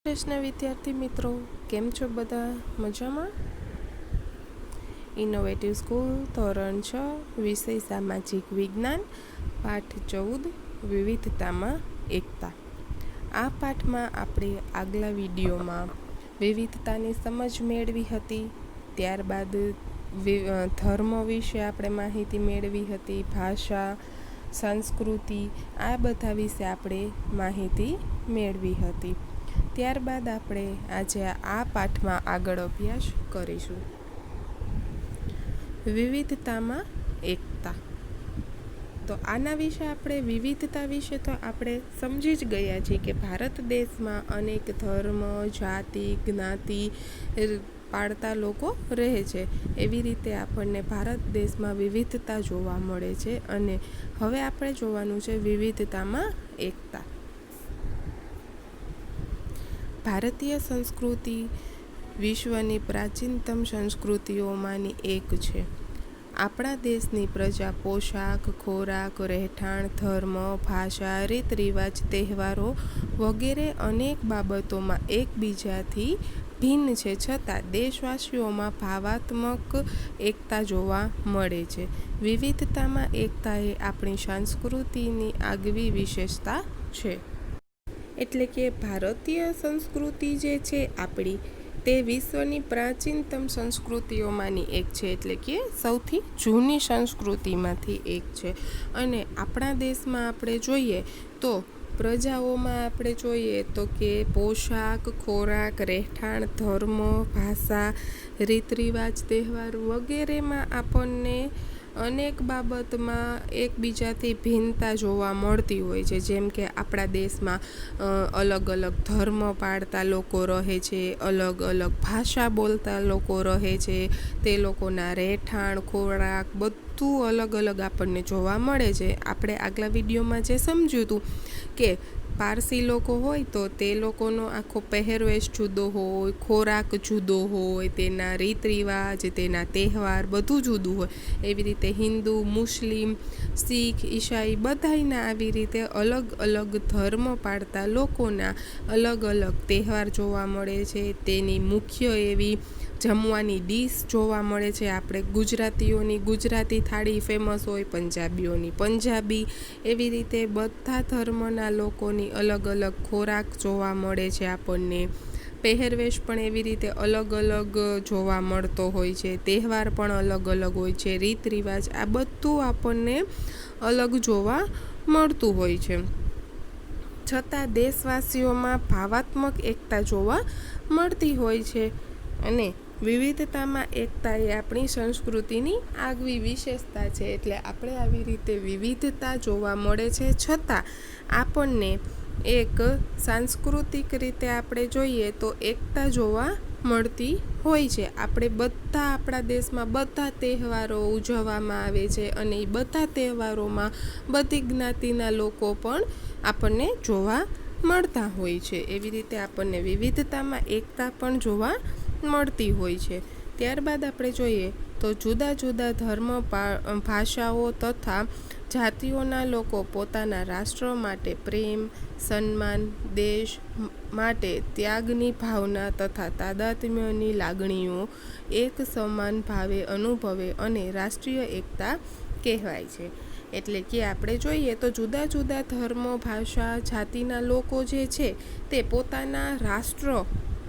કૃષ્ણ વિદ્યાર્થી મિત્રો, કેમ છો બધા? મજામાં? ઇનોવેટિવ સ્કૂલ ધોરણ 6 વિષય સામાજિક વિજ્ઞાન પાઠ 14 વિવિધતામાં એકતા. આ પાઠમાં આપણે આગલા વિડીયોમાં વિવિધતાની સમજ મેળવી હતી. ત્યારબાદ ધર્મ વિશે આપણે માહિતી મેળવી હતી, ભાષા, સંસ્કૃતિ, આ બધા વિશે આપણે માહિતી મેળવી હતી. ત્યારબાદ આપણે આજે આ પાઠમાં આગળ અભ્યાસ કરીશું. વિવિધતામાં એકતા. તો આના વિશે આપણે વિવિધતા વિશે તો આપણે સમજી જ ગયા છીએ કે ભારત દેશમાં અનેક ધર્મ, જાતિ, જ્ઞાતિ પાળતા લોકો રહે છે. એવી રીતે આપણને ભારત દેશમાં વિવિધતા જોવા મળે છે અને હવે આપણે જોવાનું છે વિવિધતામાં એકતા. ભારતીય સંસ્કૃતિ વિશ્વની પ્રાચીનતમ સંસ્કૃતિઓમાંની એક છે. આપણા દેશની પ્રજા પોશાક, ખોરાક, રહેઠાણ, ધર્મ, ભાષા, રીત રિવાજ, તહેવારો વગેરે અનેક બાબતોમાં એકબીજાથી ભિન્ન છે, છતાં દેશવાસીઓમાં ભાવાત્મક એકતા જોવા મળે છે. વિવિધતામાં એકતા એ આપણી સંસ્કૃતિની આગવી વિશેષતા છે. એટલે કે ભારતીય સંસ્કૃતિ જે છે આપણી, તે વિશ્વની પ્રાચીનતમ સંસ્કૃતિઓમાંની એક છે. એટલે કે સૌથી જૂની સંસ્કૃતિમાંથી એક છે. અને આપણા દેશમાં આપણે જોઈએ તો પ્રજાઓમાં આપણે જોઈએ તો કે પોશાક, ખોરાક, રહેઠાણ, ધર્મ, ભાષા, રીત રિવાજ, તહેવાર વગેરેમાં આપણને અનેક બાબતમાં એકબીજાથી ભિન્નતા જોવા મળતી હોય છે. જેમ કે આપણા દેશમાં અલગ અલગ ધર્મ પાળતા લોકો રહે છે, અલગ અલગ ભાષા બોલતા લોકો રહે છે, તે લોકોના રહેઠાણ, ખોરાક બધું અલગ અલગ આપણને જોવા મળે છે. આપણે આગલા વિડીયોમાં જે સમજ્યું હતું કે પારસી લોકો હોય તો તે લોકોનો આખો પહેરવેશ જુદો હોય, ખોરાક જુદો હોય, તેના રીત રિવાજ, તેના તહેવાર બધું જુદું હોય. એવી રીતે હિન્દુ, મુસ્લિમ, શીખ, ઈસાઈ બધાયના આવી રીતે અલગ અલગ ધર્મ પાળતા લોકોના અલગ અલગ તહેવાર જોવા મળે છે. તેની મુખ્ય એવી જમવાની ડીશ જોવા મળે છે. આપણે ગુજરાતીઓની ગુજરાતી થાળી ફેમસ હોય, પંજાબીઓની પંજાબી, એવી રીતે બધા ધર્મના લોકોની અલગ અલગ ખોરાક જોવા મળે છે. આપણને પહેરવેશ પણ એવી રીતે અલગ અલગ જોવા મળતો હોય છે. તહેવાર પણ અલગ અલગ હોય છે. રીત રિવાજ આ બધું આપણને અલગ જોવા મળતું હોય છે. છતાં દેશવાસીઓમાં ભાવાત્મક એકતા જોવા મળતી હોય છે. અને વિવિધતામાં એકતા એ આપણી સંસ્કૃતિની આગવી વિશેષતા છે. એટલે આપણે આવી રીતે વિવિધતા જોવા મળે છે, છતાં આપણને એક સાંસ્કૃતિક રીતે આપણે જોઈએ તો એકતા જોવા મળતી હોય છે. આપણે બધા આપણા દેશમાં બધા તહેવારો ઉજવવામાં આવે છે અને એ બધા તહેવારોમાં બધી જ્ઞાતિના લોકો પણ આપણને જોવા મળતા હોય છે. એવી રીતે આપણને વિવિધતામાં એકતા પણ જોવા મળતી હોય છે. ત્યારબાદ આપણે જોઈએ તો જુદા જુદા ધર્મ, ભાષાઓ તથા જાતિઓના લોકો પોતાના રાષ્ટ્ર માટે પ્રેમ, સન્માન, દેશ માટે ત્યાગની ભાવના તથા તાદાત્મ્યની લાગણીઓ એક સમાન ભાવે અનુભવે અને રાષ્ટ્રીય એકતા કહેવાય છે. એટલે કે આપણે જોઈએ તો જુદા જુદા ધર્મ, ભાષા, જાતિના લોકો જે છે તે પોતાના રાષ્ટ્ર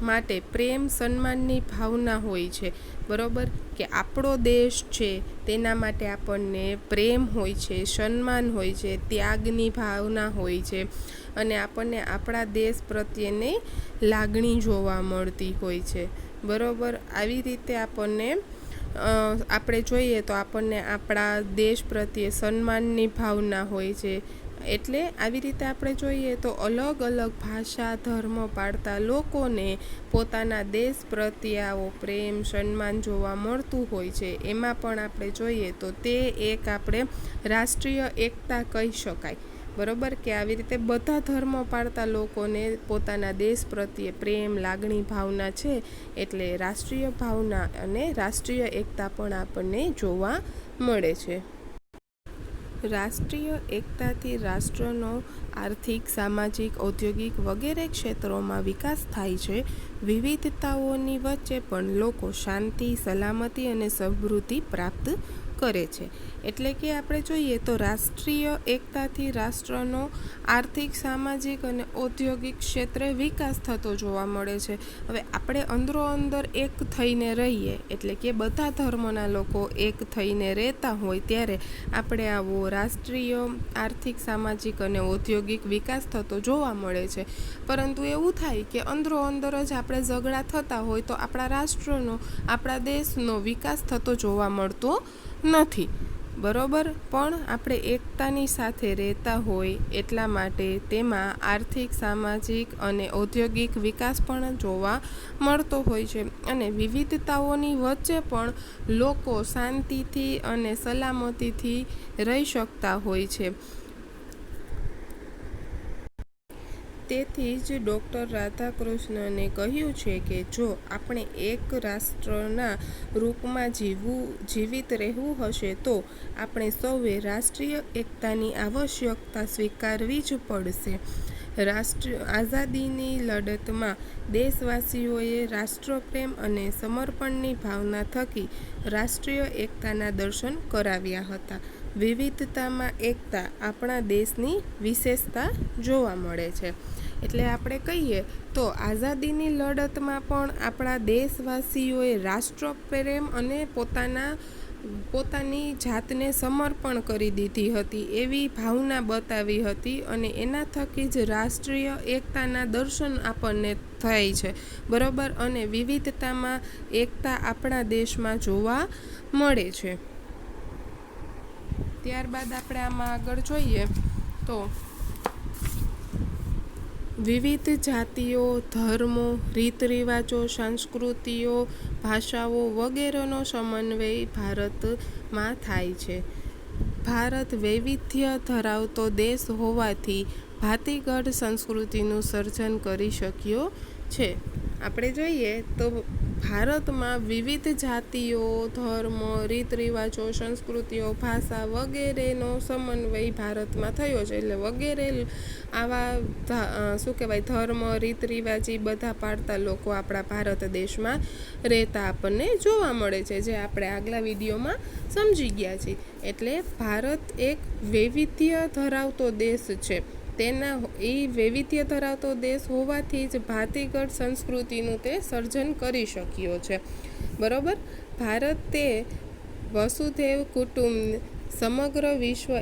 માટે પ્રેમ, સન્માનની ભાવના હોય છે. બરાબર કે આપણો દેશ છે તેના માટે આપણને પ્રેમ હોય છે, સન્માન હોય છે, ત્યાગની ભાવના હોય છે અને આપણને આપણા દેશ પ્રત્યેની લાગણી જોવા મળતી હોય છે. બરાબર, આવી રીતે આપણને આપણે જોઈએ તો આપણને આપણા દેશ પ્રત્યે સન્માનની ભાવના હોય છે. એટલે આવી રીતે આપણે જોઈએ તો અલગ અલગ ભાષા, ધર્મ પાળતા લોકોને પોતાના દેશ પ્રત્યે આવો પ્રેમ, સન્માન જોવા મળતું હોય છે. એમાં પણ આપણે જોઈએ તો તે એક આપણે રાષ્ટ્રીય એકતા કહી શકાય. બરાબર કે આવી રીતે બધા ધર્મો પાળતા લોકોને પોતાના દેશ પ્રત્યે પ્રેમ, લાગણી, ભાવના છે. એટલે રાષ્ટ્રીય ભાવના અને રાષ્ટ્રીય એકતા પણ આપણને જોવા મળે છે. રાષ્ટ્રીય એકતાથી રાષ્ટ્રનો આર્થિક, સામાજિક, ઔદ્યોગિક વગેરે ક્ષેત્રોમાં વિકાસ થાય છે. વિવિધતાઓની વચ્ચે પણ લોકો શાંતિ, સલામતી અને સમૃદ્ધિ પ્રાપ્ત કરે છે. એટલે કે આપણે જોઈએ તો રાષ્ટ્રીય એકતાથી રાષ્ટ્રનો આર્થિક, સામાજિક અને ઔદ્યોગિક ક્ષેત્રે વિકાસ થતો જોવા મળે છે. હવે આપણે અંદરો-અંદર એક થઈને રહીએ, એટલે કે બધા ધર્મના લોકો એક થઈને રહેતા હોય ત્યારે આપણે આવો રાષ્ટ્રીય આર્થિક, સામાજિક અને ઔદ્યોગિક વિકાસ થતો જોવા મળે છે. પરંતુ એવું થાય કે અંદરો-અંદર જ આપણે ઝઘડા થતા હોય તો આપણા રાષ્ટ્રનો, આપણા દેશનો વિકાસ થતો જોવા મળતો નથી. બરોબર, પણ આપણે એકતાની સાથે રહેતા હોય એટલા માટે તેમાં આર્થિક, સામાજિક અને ઔદ્યોગિક વિકાસ પણ જોવા મળતો હોય છે. અને વિવિધતાઓની વચ્ચે પણ લોકો શાંતિથી અને સલામતીથી રહી શકતા હોય છે. તેથી જ ડૉક્ટર રાધાકૃષ્ણને કહ્યું છે કે જો આપણે એક રાષ્ટ્રના રૂપમાં જીવિત રહેવું હશે તો આપણે સૌએ રાષ્ટ્રીય એકતાની આવશ્યકતા સ્વીકારવી જ પડશે. આઝાદીની લડતમાં દેશવાસીઓએ રાષ્ટ્રપ્રેમ અને સમર્પણની ભાવના થકી રાષ્ટ્રીય એકતાના દર્શન કરાવ્યા હતા. વિવિધતામાં એકતા આપણા દેશની વિશેષતા જોવા મળે છે. એટલે આપણે કહીએ તો આઝાદીની લડતમાં પણ આપણા દેશવાસીઓએ રાષ્ટ્રપ્રેમ અને પોતાની જાતને સમર્પણ કરી દીધી હતી, એવી ભાવના બતાવી હતી. અને એના થકી જ રાષ્ટ્રીય એકતાના દર્શન આપણને થાય છે. બરાબર, અને વિવિધતામાં એકતા આપણા દેશમાં જોવા મળે છે. ત્યારબાદ આપણે આમાં આગળ જોઈએ તો વિવિધ જાતિઓ, ધર્મો, રીત રિવાજો, સંસ્કૃતિઓ, ભાષાઓ વગેરેનો સમન્વય ભારતમાં થાય છે. ભારત વૈવિધ્ય ધરાવતો દેશ હોવાથી ભાતીગળ સંસ્કૃતિનું સર્જન કરી શક્યો છે. આપણે જોઈએ તો ભારતમાં વિવિધ જાતિઓ, ધર્મ, રીત રિવાજો, સંસ્કૃતિઓ, ભાષા વગેરેનો સમન્વય ભારતમાં થયો છે. એટલે વગેરે આવા ધર્મ, રીત રિવાજી બધા પાળતા લોકો આપણા ભારત દેશમાં રહેતા આપણને જોવા મળે છે, જે આપણે આગલા વિડીયોમાં સમજી ગયા છીએ. એટલે ભારત એક વૈવિધ્ય ધરાવતો દેશ છે. એ વૈવિધ્ય ધરાવતો દેશ હોવાથી જ ભાતીગળ સંસ્કૃતિનું તે સર્જન કરી શક્યો છે. બરાબર, ભારત તે વસુધૈવ કુટુંબ, સમગ્ર વિશ્વ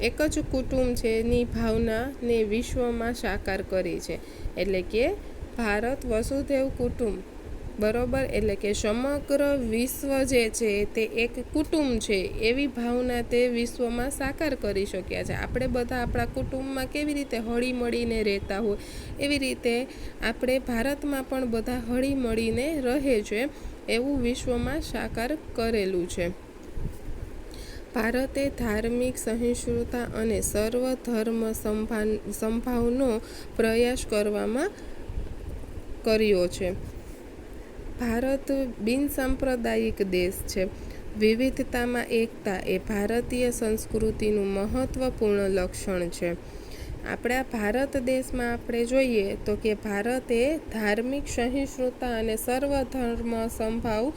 એક જ કુટુંબ છે ની ભાવનાને વિશ્વમાં સાકાર કરી છે. એટલે કે ભારત વસુધૈવ કુટુંબ, બરાબર, એટલે કે સમગ્ર વિશ્વ જે છે તે એક કુટુંબ છે એવી ભાવના તે વિશ્વમાં સાકાર કરી શક્યા છે. આપણે બધા આપણા કુટુંબમાં કેવી રીતે હળી મળીને રહેતા હોય એવી રીતે આપણે ભારતમાં પણ બધા હળી મળીને રહે છે એવું વિશ્વમાં સાકાર કરેલું છે. ભારતે ધાર્મિક સહિષ્ણુતા અને સર્વધર્મ સમભાવનો પ્રયાસ કર્યો છે. ભારત બિનસાંપ્રદાયિક દેશ છે. વિવિધતામાં એકતા એ ભારતીય સંસ્કૃતિનું મહત્વપૂર્ણ લક્ષણ છે. આપણા ભારત દેશમાં આપણે જોઈએ તો કે ભારત એ ધાર્મિક સહિષ્ણુતા અને સર્વધર્મ સમભાવ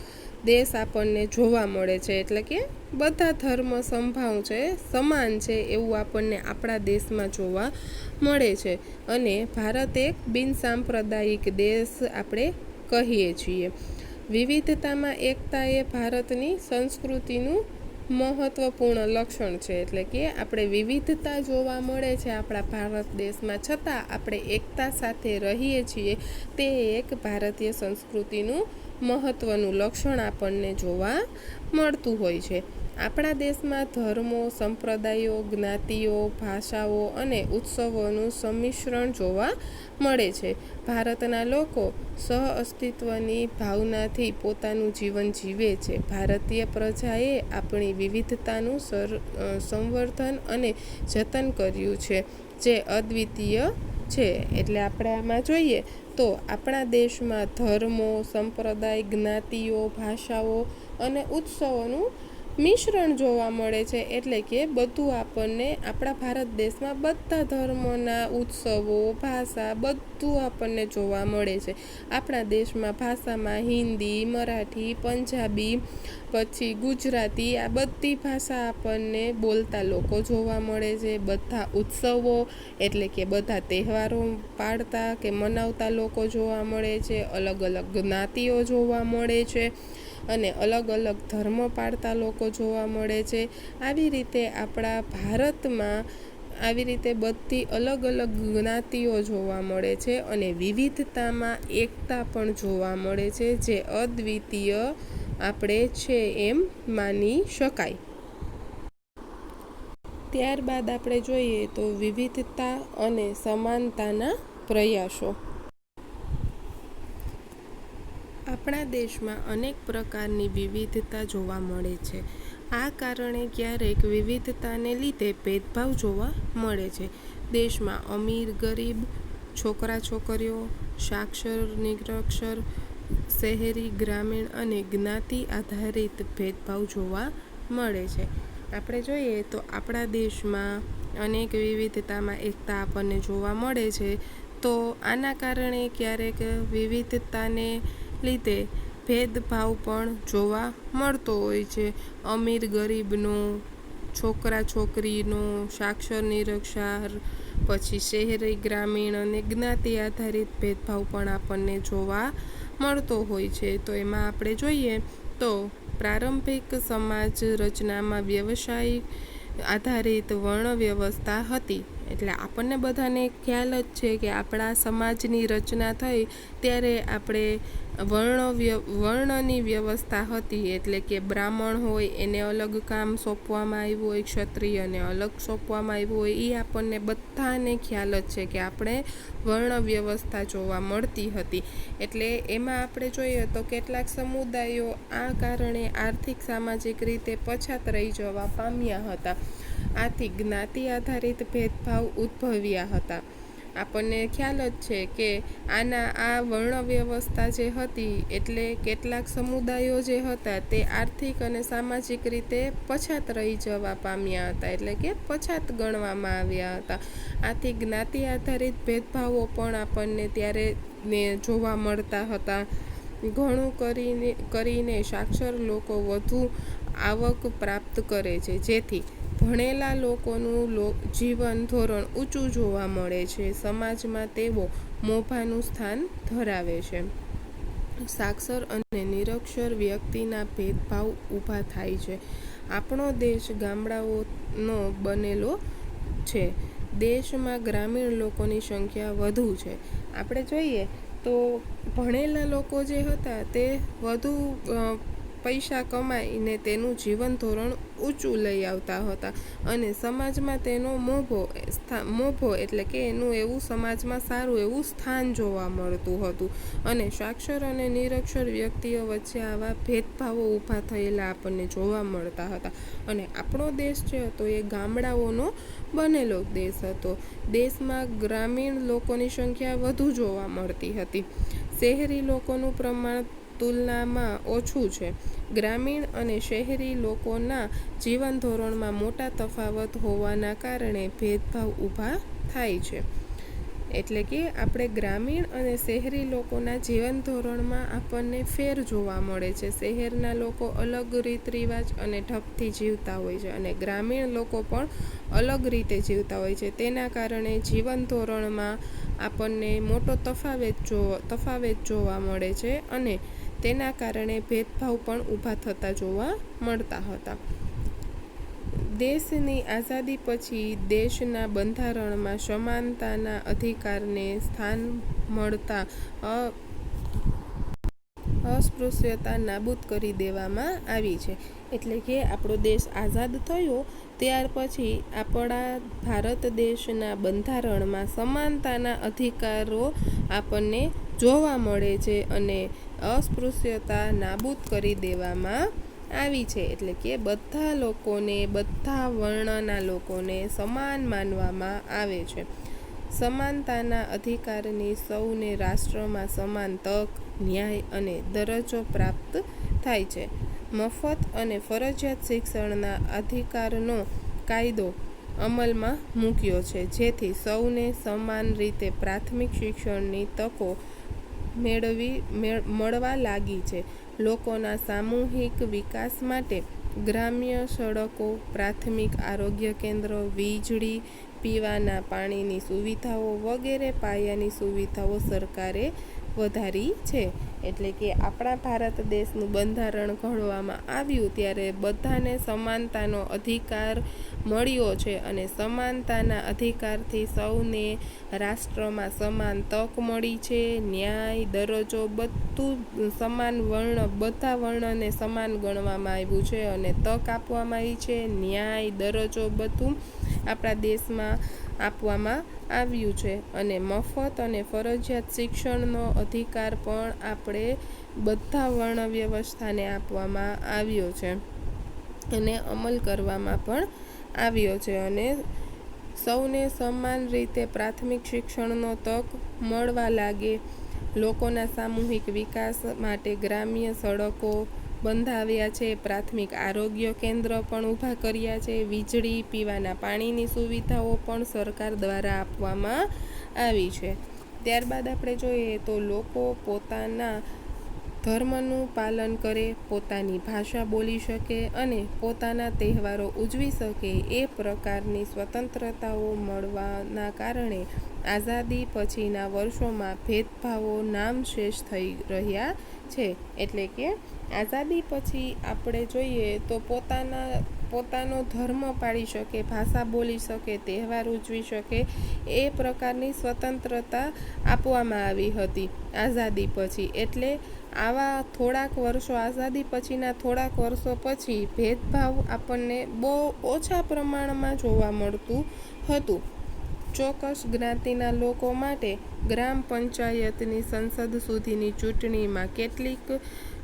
દેશ આપણને જોવા મળે છે. એટલે કે બધા ધર્મ સમભાવ છે, સમાન છે એવું આપણને આપણા દેશમાં જોવા મળે છે. અને ભારત એક બિનસાંપ્રદાયિક દેશ આપણે કહીએ છીએ. વિવિધતામાં એકતા એ ભારતની સંસ્કૃતિનું મહત્વપૂર્ણ લક્ષણ છે. એટલે કે આપણે વિવિધતા જોવા મળે છે આપણા ભારત દેશમાં, છતાં આપણે એકતા સાથે રહીએ છીએ. તે એક ભારતીય સંસ્કૃતિનું મહત્વનું લક્ષણ આપણને જોવા મળતું હોય છે. આપણા દેશમાં ધર્મો, સંપ્રદાયો, જ્ઞાતિઓ, ભાષાઓ અને ઉત્સવોનું સંમિશ્રણ જોવા મળે છે. ભારતના લોકો સહઅસ્તિત્વની ભાવનાથી પોતાનું જીવન જીવે છે. ભારતીય પ્રજાએ આપણી વિવિધતાનું સંવર્ધન અને જતન કર્યું છે, જે અદ્વિતીય છે. એટલે આપણે આમાં જોઈએ તો આપણા દેશમાં ધર્મો, સંપ્રદાય, જ્ઞાતિઓ, ભાષાઓ અને ઉત્સવોનું મિશ્રણ જોવા મળે છે. એટલે કે બધું આપણને આપણા ભારત દેશમાં બધા ધર્મોના ઉત્સવો, ભાષા બધું આપણને જોવા મળે છે. આપણા દેશમાં ભાષામાં હિન્દી, મરાઠી, પંજાબી, પછી ગુજરાતી, આ બધી ભાષા આપણને બોલતા લોકો જોવા મળે છે. બધા ઉત્સવો એટલે કે બધા તહેવારો પાડતા કે મનાવતા લોકો જોવા મળે છે. અલગ અલગ જ્ઞાતિઓ જોવા મળે છે અને અલગ અલગ ધર્મ પાળતા લોકો જોવા મળે છે. આવી રીતે આપણા ભારતમાં આવી રીતે બધી અલગ અલગ જ્ઞાતિઓ જોવા મળે છે અને વિવિધતામાં એકતા પણ જોવા મળે છે, જે અદ્વિતીય આપણે છે એમ માની શકાય. ત્યારબાદ આપણે જોઈએ તો વિવિધતા અને સમાનતાના પ્રયાસો. આપણા દેશમાં અનેક પ્રકારની વિવિધતા જોવા મળે છે. આ કારણે ક્યારેક વિવિધતાને લીધે ભેદભાવ જોવા મળે છે. દેશમાં અમીર ગરીબ, છોકરા છોકરીઓ, સાક્ષર નિરક્ષર, શહેરી ગ્રામીણ અને જ્ઞાતિ આધારિત ભેદભાવ જોવા મળે છે. આપણે જોઈએ તો આપણા દેશમાં અનેક વિવિધતામાં એકતા આપણને જોવા મળે છે. તો આના કારણે ક્યારેક વિવિધતાને લીધે ભેદભાવ પણ જોવા મળતો હોય છે. અમીર ગરીબનો, છોકરા છોકરીનો, સાક્ષર નિરક્ષર, પછી શહેરી ગ્રામીણ અને જ્ઞાતિ આધારિત ભેદભાવ પણ આપણને જોવા મળતો હોય છે. તો એમાં આપણે જોઈએ તો પ્રારંભિક સમાજ રચનામાં વ્યવસાય આધારિત વર્ણ વ્યવસ્થા હતી. એટલે આપણને બધાને ખ્યાલ જ છે કે આપણા સમાજની રચના થઈ ત્યારે આપણે વર્ણની વ્યવસ્થા હતી. એટલે કે બ્રાહ્મણ હોય એને અલગ કામ સોંપવામાં આવ્યું હોય, ક્ષત્રિયને અલગ સોંપવામાં આવ્યું હોય. એ આપણને બધાને ખ્યાલ જ છે કે આપણે વર્ણ વ્યવસ્થા જોવા મળતી હતી. એટલે એમાં આપણે જોઈએ તો કેટલાક સમુદાયો આ કારણે આર્થિક સામાજિક રીતે પછાત રહી જવા પામ્યા હતા. આથી જ્ઞાતિ આધારિત ભેદભાવ ઉદ્ભવ્યા હતા. આપણને ખ્યાલ જ છે કે આ વર્ણ વ્યવસ્થા જે હતી એટલે કેટલાક સમુદાયો જે હતા તે આર્થિક અને સામાજિક રીતે પછાત રહી જવા પામ્યા હતા. એટલે કે પછાત ગણવામાં આવ્યા હતા. આથી જ્ઞાતિ આધારિત ભેદભાવો પણ આપણને ત્યારે જોવા મળતા હતા. ઘણું કરીને સાક્ષર લોકો વધુ આવક પ્રાપ્ત કરે છે, જેથી ભણેલા લોકોનું જીવન ધોરણ ઊંચું જોવા મળે છે. સમાજમાં તેઓ મોભાનું સ્થાન ધરાવે છે. સાક્ષર અને નિરક્ષર વ્યક્તિના ભેદભાવ ઊભા થાય છે. આપણો દેશ ગામડાઓનો બનેલો છે. દેશમાં ગ્રામીણ લોકોની સંખ્યા વધુ છે. આપણે જોઈએ તો ભણેલા લોકો જે હતા તે વધુ પૈસા કમાઈને તેનું જીવન ધોરણ ઊંચું લઈ આવતા હતા અને સમાજમાં તેનો મોભો એટલે કે એનું એવું સમાજમાં સારું એવું સ્થાન જોવા મળતું હતું. અને સાક્ષર અને નિરક્ષર વ્યક્તિઓ વચ્ચે આવા ભેદભાવો ઊભા થયેલા આપણને જોવા મળતા હતા. અને આપણો દેશ જે હતો એ ગામડાઓનો બનેલો દેશ હતો. દેશમાં ગ્રામીણ લોકોની સંખ્યા વધુ જોવા મળતી હતી. શહેરી લોકોનું પ્રમાણ તુલનામાં ઓછું છે. ગ્રામીણ અને શહેરી લોકોના જીવન ધોરણમાં મોટા તફાવત હોવાના કારણે ભેદભાવ ઊભા થાય છે. એટલે કે આપણે ગ્રામીણ અને શહેરી લોકોના જીવન ધોરણમાં આપણને ફેર જોવા મળે છે. શહેરના લોકો અલગ રીત રિવાજ અને ઢબથી જીવતા હોય છે અને ગ્રામીણ લોકો પણ અલગ રીતે જીવતા હોય છે. તેના કારણે જીવન ધોરણમાં આપણને મોટો તફાવત જોવા મળે છે અને તેના કારણે ભેદભાવ પણ ઊભા થતા જોવા મળતા હતા. દેશની આઝાદી પછી દેશના બંધારણમાં સમાનતાના અધિકારને સ્થાન મળતા અસ્પૃશ્યતા નાબૂદ કરી દેવામાં આવી છે. એટલે કે આપણો દેશ આઝાદ થયો ત્યાર પછી આપણા ભારત દેશના બંધારણમાં સમાનતાના અધિકારો આપણને જોવા મળે છે અને અસ્પૃશ્યતા નાબૂદ કરી દેવામાં આવી છે. એટલે કે બધા લોકોને, બધા વર્ણના લોકોને સમાન માનવામાં આવે છે. સમાનતાના અધિકારની સૌને રાષ્ટ્રમાં સમાન તક, ન્યાય અને દરજ્જો પ્રાપ્ત થાય છે. મફત અને ફરજિયાત શિક્ષણના અધિકારનો કાયદો અમલમાં મૂક્યો છે, જેથી સૌને સમાન રીતે પ્રાથમિક શિક્ષણની તકો મળવા લાગી છે. લોકોના સામૂહિક વિકાસ માટે ગ્રામ્ય સડકો, પ્રાથમિક આરોગ્ય કેન્દ્રો, વીજળી, પીવાના પાણીની સુવિધાઓ વગેરે પાયાની સુવિધાઓ સરકારે વધારી છે. એટલે કે આપણા ભારત દેશનું બંધારણ ઘડવામાં આવ્યું ત્યારે બધાને સમાનતાનો અધિકાર મળ્યો છે અને સમાનતાના અધિકારથી સૌને રાષ્ટ્રમાં સમાન તક મળી છે. ન્યાય, દરજ્જો બધું સમાન, બધા વર્ણને સમાન ગણવામાં આવ્યું છે અને તક આપવામાં આવી છે. ન્યાય, દરજ્જો બધું આપણા દેશમાં આપવામાં આવ્યું છે અને મફત અને ફરજિયાત શિક્ષણનો અધિકાર પણ આપણે બધા વર્ણ વ્યવસ્થાને આપવામાં આવ્યો છે અને અમલ કરવામાં પણ આવ્યો છે અને સૌને સમાન રીતે પ્રાથમિક શિક્ષણનો તક મળવા લાગે. લોકોના સામૂહિક વિકાસ માટે ગ્રામ્ય સડકો બંધાવ્યા છે, પ્રાથમિક આરોગ્ય કેન્દ્ર પણ ઊભા કર્યા છે, વીજળી, પીવાના પાણીની સુવિધાઓ પણ સરકાર દ્વારા આપવામાં આવી છે. ત્યારબાદ આપણે જોઈએ તો લોકો પોતાના ધર્મનું પાલન કરે, પોતાની ભાષા બોલી શકે અને પોતાના તહેવારો ઉજવી શકે એ પ્રકારની સ્વતંત્રતાઓ મળવાના કારણે આઝાદી પછીના વર્ષોમાં ભેદભાવો નામશેષ થઈ રહ્યા છે. એટલે કે આઝાદી પછી આપણે જોઈએ તો પોતાનો ધર્મ પાળી શકે, ભાષા બોલી શકે, તહેવાર ઉજવી શકે એ પ્રકારની સ્વતંત્રતા આપવામાં આવી હતી આઝાદી પછી. એટલે આવા થોડાક વર્ષો, આઝાદી પછીના થોડાક વર્ષો પછી ભેદભાવ આપણને બહુ ઓછા પ્રમાણમાં જોવા મળતું હતું. ચોક્કસ જ્ઞાતિના લોકો માટે ગ્રામ પંચાયતની સંસદ સુધીની ચૂંટણીમાં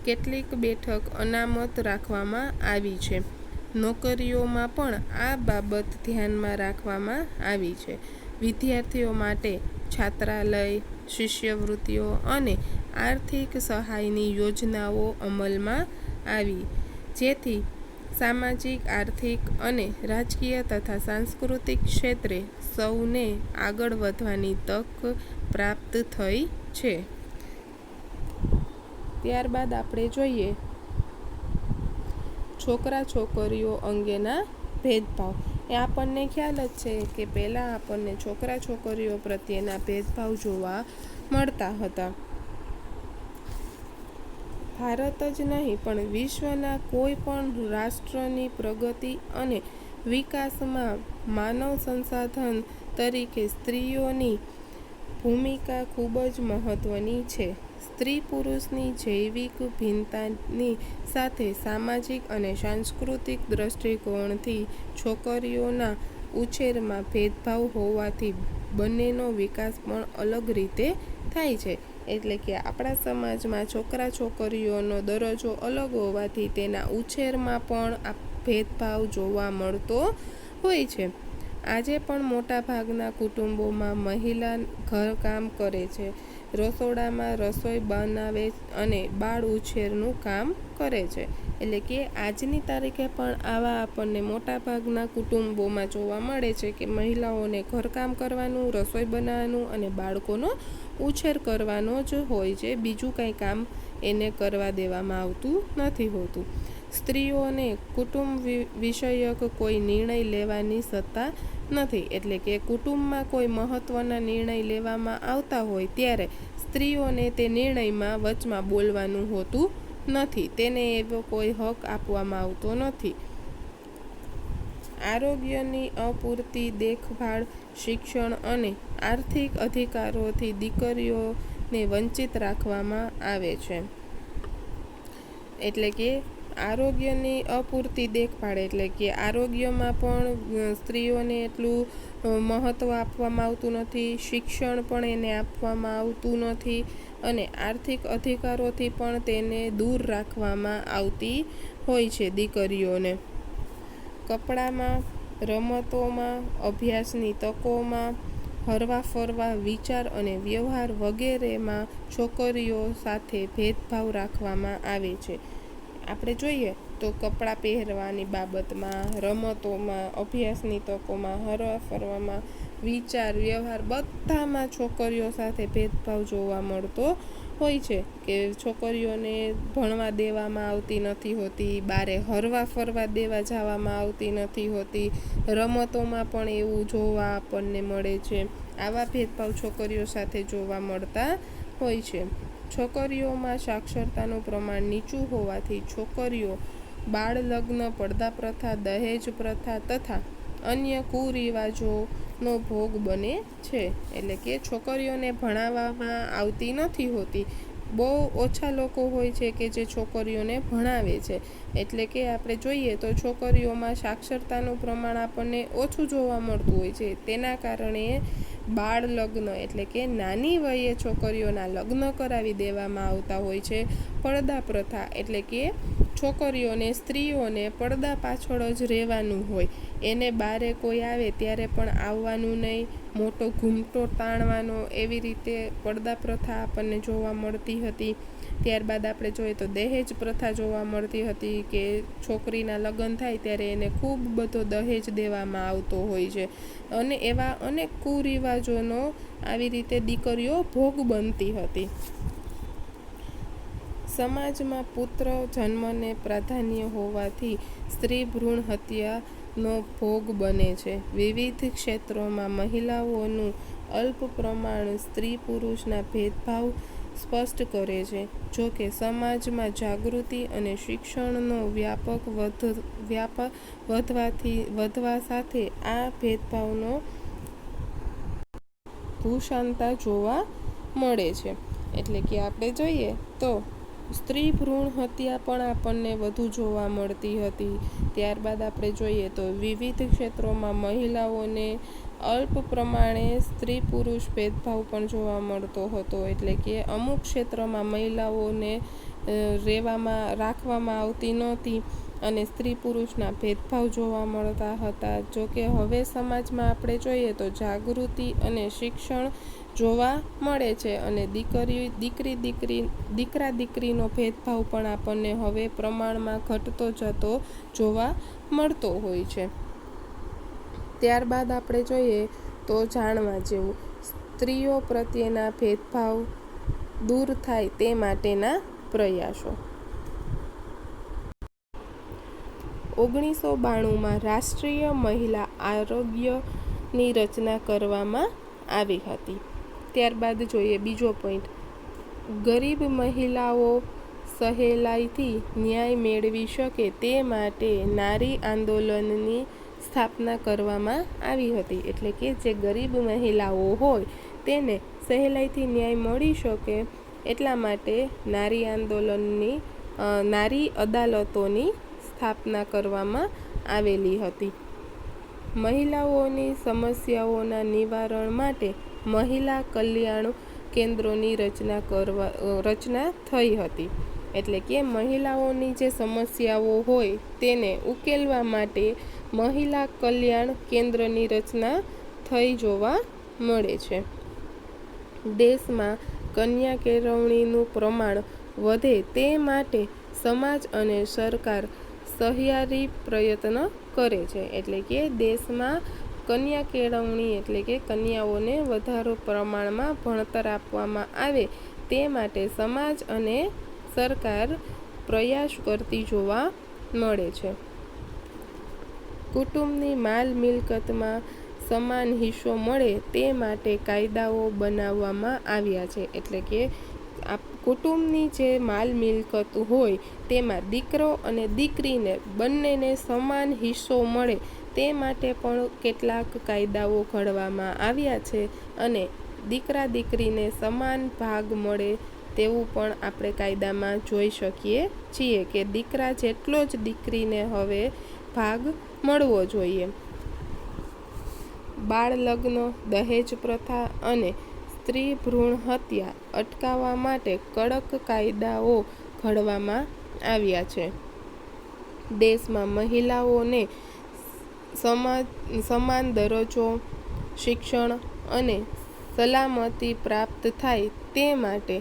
કેટલીક બેઠક અનામત રાખવામાં આવી છે. નોકરીઓમાં પણ આ બાબત ધ્યાનમાં રાખવામાં આવી છે. વિદ્યાર્થીઓ માટે છાત્રાલય, શિષ્યવૃત્તિઓ અને આર્થિક સહાયની યોજનાઓ અમલમાં આવી, જેથી સામાજિક, આર્થિક અને રાજકીય તથા સાંસ્કૃતિક ક્ષેત્રે સૌને આગળ વધવાની તક પ્રાપ્ત થઈ છે. ત્યારબાદ આપણે જોઈએ છોકરા છોકરીઓ અંગેના ભેદભાવ. એ આપણને ખ્યાલ જ છે કે પહેલાં આપણને છોકરા છોકરીઓ પ્રત્યેના ભેદભાવ જોવા મળતા હતા. ભારત જ નહીં પણ વિશ્વના કોઈ પણ રાષ્ટ્રની પ્રગતિ અને વિકાસમાં માનવ સંસાધન તરીકે સ્ત્રીઓની ભૂમિકા ખૂબ જ મહત્વની છે. સ્ત્રી પુરુષની જૈવિક ભિન્નતાની સાથે સામાજિક અને સાંસ્કૃતિક દૃષ્ટિકોણથી છોકરીઓના ઉછેરમાં ભેદભાવ હોવાથી બંનેનો વિકાસ પણ અલગ રીતે થાય છે. એટલે કે આપણા સમાજમાં છોકરા છોકરીઓનો દરજ્જો અલગ હોવાથી તેના ઉછેરમાં પણ ભેદભાવ જોવા મળતો હોય છે. આજે પણ મોટાભાગના કુટુંબોમાં મહિલા ઘરકામ કરે છે, રસોડામાં રસોઈ બનાવે અને બાળ ઉછેરનું કામ કરે છે. એટલે કે આજની તારીખે પણ આવા આપણને મોટાભાગના કુટુંબોમાં જોવા મળે છે કે મહિલાઓને ઘરકામ કરવાનું, રસોઈ બનાવવાનું અને બાળકોનો ઉછેર કરવાનો જ હોય છે. બીજું કંઈ કામ એને કરવા દેવામાં આવતું નથી હોતું. સ્ત્રીઓને કુટુંબ વિષયક કોઈ નિર્ણય લેવાની સત્તા નથી. એટલે કે કુટુંબમાં કોઈ મહત્ત્વના નિર્ણય લેવામાં આવતા હોય ત્યારે સ્ત્રીઓને તે નિર્ણયમાં વચમાં બોલવાનું હોતું નથી. તેને એવો કોઈ હક આપવામાં આવતો નથી. આરોગ્યની અપૂરતી દેખભાળ, શિક્ષણ અને આર્થિક અધિકારોથી દીકરીઓને વંચિત રાખવામાં આવે છે. એટલે કે આરોગ્યની અપૂરતી દેખભાળ એટલે કે આરોગ્યમાં પણ સ્ત્રીઓને એટલું મહત્ત્વ આપવામાં આવતું નથી, શિક્ષણ પણ એને આપવામાં આવતું નથી અને આર્થિક અધિકારોથી પણ તેને દૂર રાખવામાં આવતી હોય છે દીકરીઓને. કપડામાં, રમતોમાં, અભ્યાસની તકોમાં, હરવા ફરવા, વિચાર અને વ્યવહાર વગેરેમાં છોકરીઓ સાથે ભેદભાવ રાખવામાં આવે છે. આપણે જોઈએ તો કપડાં પહેરવાની બાબતમાં, રમતોમાં, અભ્યાસની તકોમાં, હરવા ફરવામાં, વિચાર, વ્યવહાર બધામાં છોકરીઓ સાથે ભેદભાવ જોવા મળતો હોય છે કે છોકરીઓને ભણવા દેવામાં આવતી નથી હોતી, બારે હરવા ફરવા દેવા જવામાં આવતી નથી હોતી, રમતોમાં પણ એવું જોવા આપણને મળે છે. આવા ભેદભાવ છોકરીઓ સાથે જોવા મળતા હોય છે. છોકરીઓમાં સાક્ષરતાનું પ્રમાણ નીચું હોવાથી છોકરીઓ બાળ લગ્ન, પડદા પ્રથા, દહેજ પ્રથા તથા અન્ય કુરિવાજોનો ભોગ બને છે. એટલે કે છોકરીઓને ભણાવવામાં આવતી નથી હોતી. બહુ ઓછા લોકો હોય છે કે જે છોકરીઓને ભણાવે છે. એટલે કે આપણે જોઈએ તો છોકરીઓમાં સાક્ષરતાનું પ્રમાણ આપણને ઓછું જોવા મળતું હોય છે. તેના કારણે બાળ લગ્ન એટલે કે નાની વયે છોકરીઓના લગ્ન કરાવી દેવામાં આવતા હોય છે. પડદા પ્રથા એટલે કે છોકરીઓને, સ્ત્રીઓને પડદા પાછળ જ રહેવાનું હોય. એને બારે કોઈ આવે ત્યારે પણ આવવાનું નહીં, મોટો ઘૂમટો તાણવાનો, એવી રીતે પડદા પ્રથા આપણને જોવા મળતી હતી. ત્યારબાદ આપણે જોઈએ તો દહેજ પ્રથા જોવા મળતી હતી કે છોકરીના લગ્ન થાય ત્યારે એને ખૂબ બધો દહેજ દેવામાં આવતો હોય છે. અને એવા અનેક કુરિવાજોનો આવી રીતે દીકરીઓ ભોગ બનતી હતી. સમાજમાં પુત્ર જન્મને પ્રાધાન્ય હોવાથી સ્ત્રી ભ્રૂણ હત્યાનો ભોગ બને છે. વિવિધ ક્ષેત્રોમાં મહિલાઓનું અલ્પ પ્રમાણ સ્ત્રી પુરુષના ભેદભાવ સ્પષ્ટ કરે છે. જો કે સમાજમાં જાગૃતિ અને શિક્ષણનો વધવા સાથે આ ભેદભાવનો ભૂષણતા જોવા મળે છે. એટલે કે આપણે જોઈએ તો સ્ત્રી ભ્રૂણ હત્યા પણ આપણને વધુ જોવા મળતી હતી. ત્યારબાદ આપણે જોઈએ તો વિવિધ ક્ષેત્રોમાં મહિલાઓને અલ્પ પ્રમાણે સ્ત્રી પુરુષ ભેદભાવ પણ જોવા મળતો હતો. એટલે કે અમુક ક્ષેત્રમાં મહિલાઓને રાખવામાં આવતી નહોતી અને સ્ત્રી પુરુષના ભેદભાવ જોવા મળતા હતા. જોકે હવે સમાજમાં આપણે જોઈએ તો જાગૃતિ અને શિક્ષણ જોવા મળે છે અને દીકરા દીકરીનો ભેદભાવ પણ આપણને હવે પ્રમાણમાં ઘટતો જતો જોવા મળતો હોય છે. ત્યારબાદ આપણે જોઈએ તો જાણવા જેવું સ્ત્રીઓ પ્રત્યેના ભેદભાવ દૂર થાય તે માટેના પ્રયાસો. 1992માં રાષ્ટ્રીય મહિલા આયોગની રચના કરવામાં આવી હતી. ત્યારબાદ જોઈએ બીજો પોઈન્ટ, ગરીબ મહિલાઓ સહેલાઈથી ન્યાય મેળવી શકે તે માટે નારી આંદોલનની સ્થાપના કરવામાં આવી હતી. એટલે કે જે ગરીબ મહિલાઓ હોય તેને સહેલાઈથી ન્યાય મળી શકે એટલા માટે નારી અદાલતોની સ્થાપના કરવામાં આવેલી હતી. મહિલાઓની સમસ્યાઓના નિવારણ માટે મહિલા કલ્યાણ કેન્દ્રોની રચના થઈ હતી. એટલે કે મહિલાઓની જે સમસ્યાઓ હોય તેને ઉકેલવા માટે મહિલા કલ્યાણ કેન્દ્રની રચના થઈ જોવા મળે છે. દેશમાં કન્યા કેળવણીનું પ્રમાણ વધે તે માટે સમાજ અને સરકાર સહિયારી પ્રયત્ન કરે છે. એટલે કે દેશમાં કન્યા કેળવણી એટલે કે કન્યાઓને વધારે પ્રમાણમાં ભણતર આપવામાં આવે તે માટે સમાજ અને સરકાર પ્રયાસ કરતી જોવા મળે છે. કુટુંબની માલ મિલકતમાં સમાન હિસ્સો મળે તે માટે કાયદાઓ બનાવવામાં આવ્યા છે. એટલે કે કુટુંબની જે માલ મિલકત હોય તેમાં દીકરો અને દીકરીને બંનેને સમાન હિસ્સો મળે તે માટે પણ કેટલાક કાયદાઓ ઘડવામાં આવ્યા છે અને દીકરા દીકરીને સમાન ભાગ મળે તેવું પણ આપણે કાયદામાં જોઈ શકીએ છીએ કે દીકરા જેટલો જ દીકરીને હવે ભાગ મળવો જોઈએ. બાળ લગ્ન, દહેજ પ્રથા અને સ્ત્રી ભ્રૂણ હત્યા અટકાવવા માટે કડક કાયદાઓ ઘડવામાં આવ્યા છે. દેશમાં મહિલાઓને સમાન દરજ્જો, શિક્ષણ અને સલામતી પ્રાપ્ત થાય તે માટે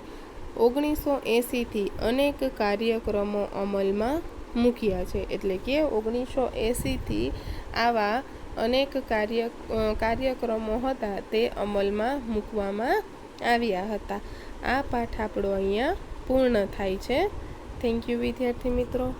1980થી અનેક કાર્યક્રમો અમલમાં મૂક્યા છે. એટલે કે 1980થી આવા અનેક કાર્યક્રમો હતા તે અમલમાં મૂકવામાં આવ્યા હતા. આ પાઠ આપણો અહીંયા પૂર્ણ થાય છે. થેન્ક યુ વિદ્યાર્થી મિત્રો.